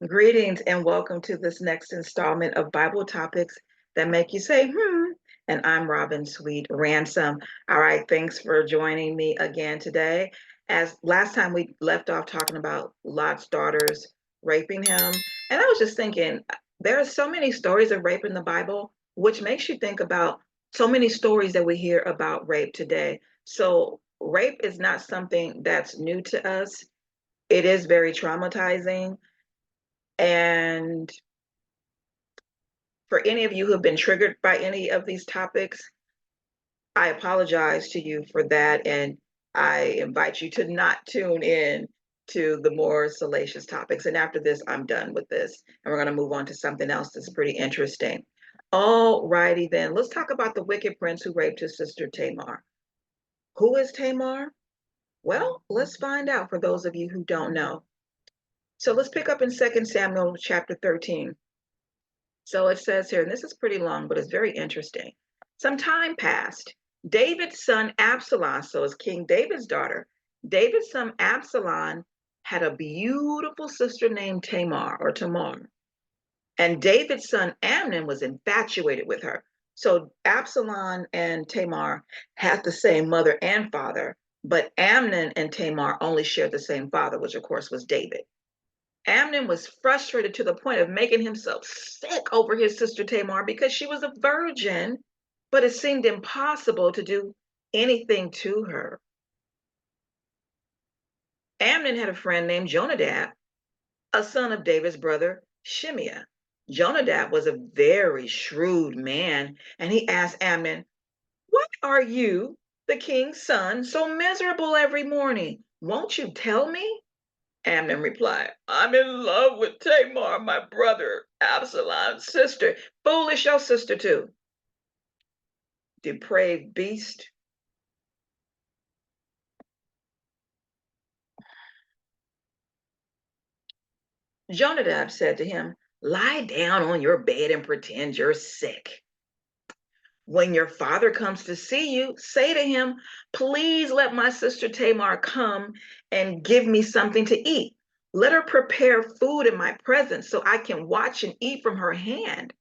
Greetings and welcome to this next installment of Bible topics that make you say, hmm. And I'm Robin Sweet Ransom. All right, thanks for joining me again today. As last time we left off talking about Lot's daughters raping him. And I was just thinking, there are so many stories of rape in the Bible, which makes you think about so many stories that we hear about rape today. So, rape is not something that's new to us, it is very traumatizing. And for any of you who have been triggered by any of these topics, I apologize to you for that. And I invite you to not tune in to the more salacious topics. And after this, I'm done with this. And we're going to move on to something else that's pretty interesting. All righty, then. Let's talk about the wicked prince who raped his sister Tamar. Who is Tamar? Well, let's find out for those of you who don't know. So let's pick up in 2 Samuel chapter 13. So it says here, and this is pretty long, but it's very interesting. Some time passed. David's son Absalom, so it's King David's daughter, David's son Absalom had a beautiful sister named Tamar. And David's son Amnon was infatuated with her. So Absalom and Tamar had the same mother and father, but Amnon and Tamar only shared the same father, which of course was David. Amnon was frustrated to the point of making himself sick over his sister Tamar because she was a virgin, but it seemed impossible to do anything to her. Amnon had a friend named Jonadab, a son of David's brother Shimea. Jonadab was a very shrewd man, and he asked Amnon, "Why are you, the king's son, so miserable every morning? Won't you tell me?" Amnon replied, "I'm in love with Tamar, my brother, Absalom's sister. Foolish, your sister too. Depraved beast." Jonadab said to him, "Lie down on your bed and pretend you're sick. When your father comes to see you, say to him, 'Please let my sister Tamar come and give me something to eat. Let her prepare food in my presence so I can watch and eat from her hand.'"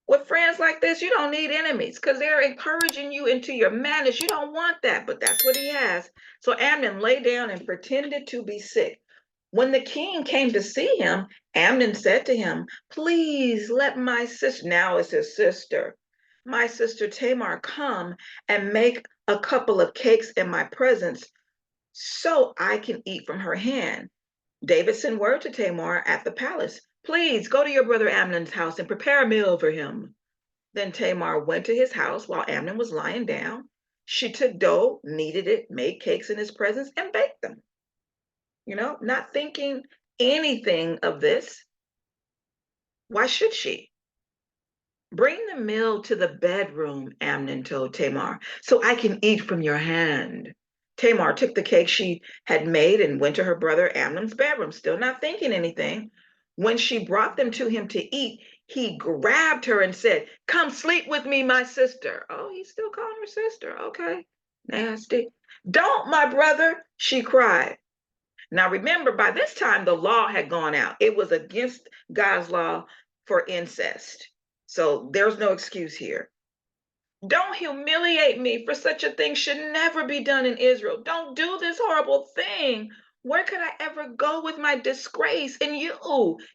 With friends like this, you don't need enemies because they're encouraging you into your madness. You don't want that, but that's what he has. So Amnon lay down and pretended to be sick. When the king came to see him, Amnon said to him, "Please let my sister," now it's his sister, "my sister Tamar come and make a couple of cakes in my presence so I can eat from her hand." David sent word to Tamar at the palace, "Please go to your brother Amnon's house and prepare a meal for him." Then Tamar went to his house while Amnon was lying down. She took dough, kneaded it, made cakes in his presence, and baked them, not thinking anything of this. Why should she? "Bring the meal to the bedroom," Amnon told Tamar, "so I can eat from your hand." Tamar took the cake she had made and went to her brother Amnon's bedroom, still not thinking anything. When she brought them to him to eat, he grabbed her and said, "Come sleep with me, my sister." Oh, he's still calling her sister. Okay, nasty. "Don't, my brother," she cried. Now, remember, by this time, the law had gone out. It was against God's law for incest. So there's no excuse here. "Don't humiliate me, for such a thing should never be done in Israel. Don't do this horrible thing. Where could I ever go with my disgrace? And you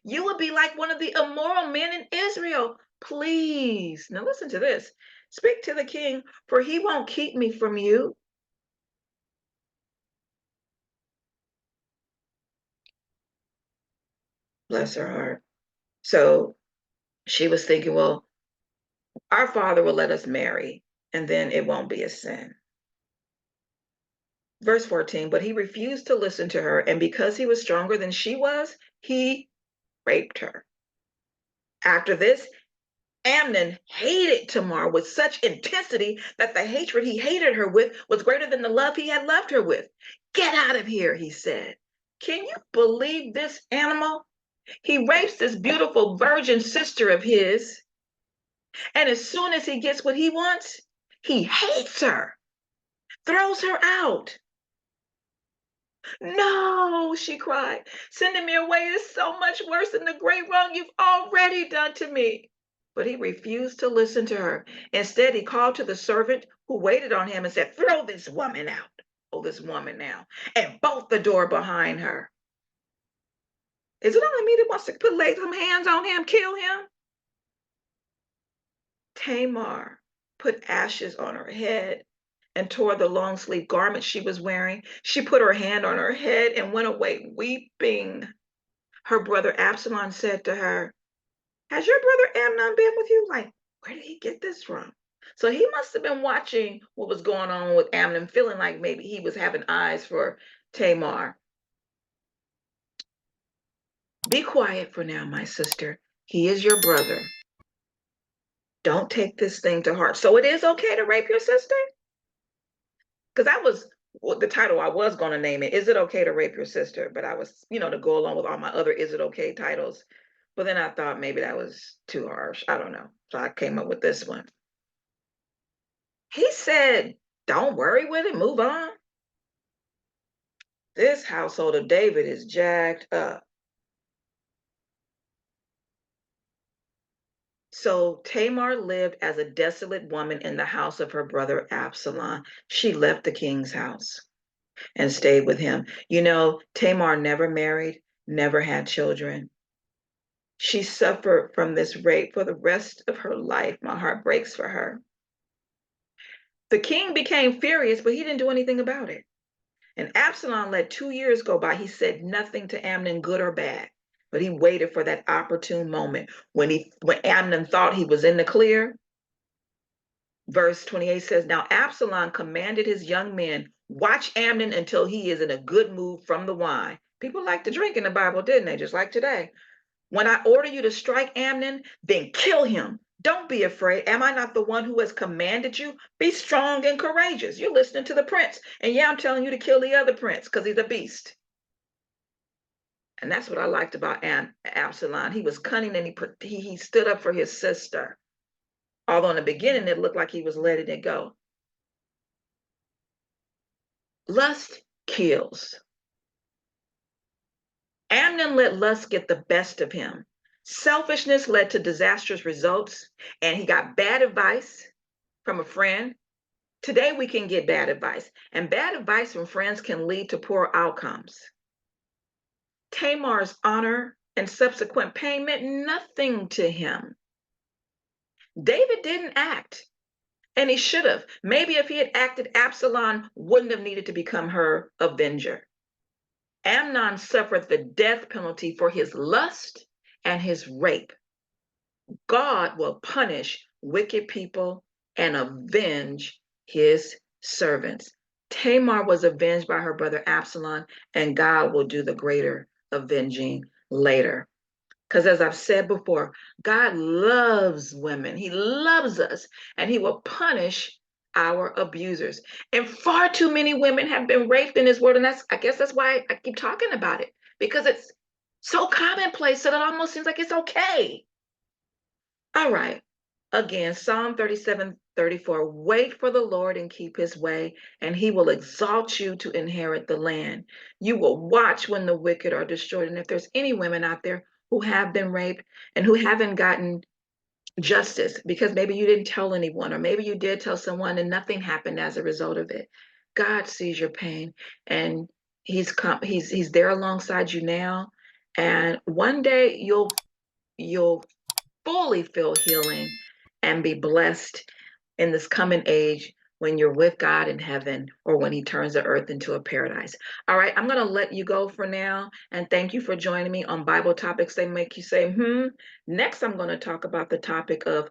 would be like one of the immoral men in Israel. Please." Now, listen to this. "Speak to the king, for he won't keep me from you." Bless her heart. So she was thinking, well, our father will let us marry, and then it won't be a sin. Verse 14, but he refused to listen to her, and because he was stronger than she was, he raped her. After this, Amnon hated Tamar with such intensity that the hatred he hated her with was greater than the love he had loved her with. "Get out of here," he said. Can you believe this animal? He rapes this beautiful virgin sister of his, and as soon as he gets what he wants, he hates her, throws her out. No, she cried. Sending me away is so much worse than the great wrong you've already done to me. But he refused to listen to her. Instead, he called to the servant who waited on him and said, throw this woman out. Oh, this woman now. And bolt the door behind her. Is it only me that wants to lay some hands on him, kill him? Tamar put ashes on her head and tore the long sleeve garment she was wearing. She put her hand on her head and went away weeping. Her brother Absalom said to her, has your brother Amnon been with you? Like, where did he get this from? So he must have been watching what was going on with Amnon, feeling like maybe he was having eyes for Tamar. Be quiet for now, my sister. He is your brother. Don't take this thing to heart. So it is okay to rape your sister? Because that was the title I was going to name it. Is it okay to rape your sister? But I was, to go along with all my other is it okay titles. But then I thought maybe that was too harsh. I don't know. So I came up with this one. He said, don't worry with it, move on. This household of David is jacked up. So Tamar lived as a desolate woman in the house of her brother Absalom. She left the king's house and stayed with him. Tamar never married, never had children. She suffered from this rape for the rest of her life. My heart breaks for her. The king became furious, but he didn't do anything about it. And Absalom let 2 years go by. He said nothing to Amnon, good or bad, but he waited for that opportune moment when Amnon thought he was in the clear. Verse 28 says, now Absalom commanded his young men, watch Amnon until he is in a good mood from the wine. People like to drink in the Bible, didn't they? Just like today. When I order you to strike Amnon, then kill him. Don't be afraid. Am I not the one who has commanded you? Be strong and courageous. You're listening to the prince. And yeah, I'm telling you to kill the other prince because he's a beast. And that's what I liked about Absalom. He was cunning and he stood up for his sister. Although in the beginning, it looked like he was letting it go. Lust kills. Amnon let lust get the best of him. Selfishness led to disastrous results, and he got bad advice from a friend. Today, we can get bad advice, and bad advice from friends can lead to poor outcomes. Tamar's honor and subsequent pain meant nothing to him. David didn't act, and he should have. Maybe if he had acted, Absalom wouldn't have needed to become her avenger. Amnon suffered the death penalty for his lust and his rape. God will punish wicked people and avenge his servants. Tamar was avenged by her brother Absalom, and God will do the greater avenging later. Because as I've said before, God loves women. He loves us, and he will punish our abusers. And far too many women have been raped in this world. And I guess that's why I keep talking about it, because it's so commonplace that it almost seems like it's okay. All right. Again, Psalm 37:34. Wait for the Lord and keep his way, and he will exalt you to inherit the land. You will watch when the wicked are destroyed. And if there's any women out there who have been raped and who haven't gotten justice because maybe you didn't tell anyone, or maybe you did tell someone and nothing happened as a result of it, God sees your pain, and he's there alongside you now. And one day you'll fully feel healing and be blessed in this coming age when you're with God in heaven, or when he turns the earth into a paradise. All right, I'm going to let you go for now. And thank you for joining me on Bible Topics They Make You Say, hmm. Next, I'm going to talk about the topic of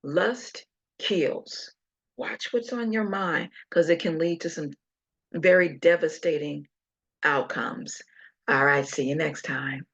lust kills. Watch what's on your mind, because it can lead to some very devastating outcomes. All right, see you next time.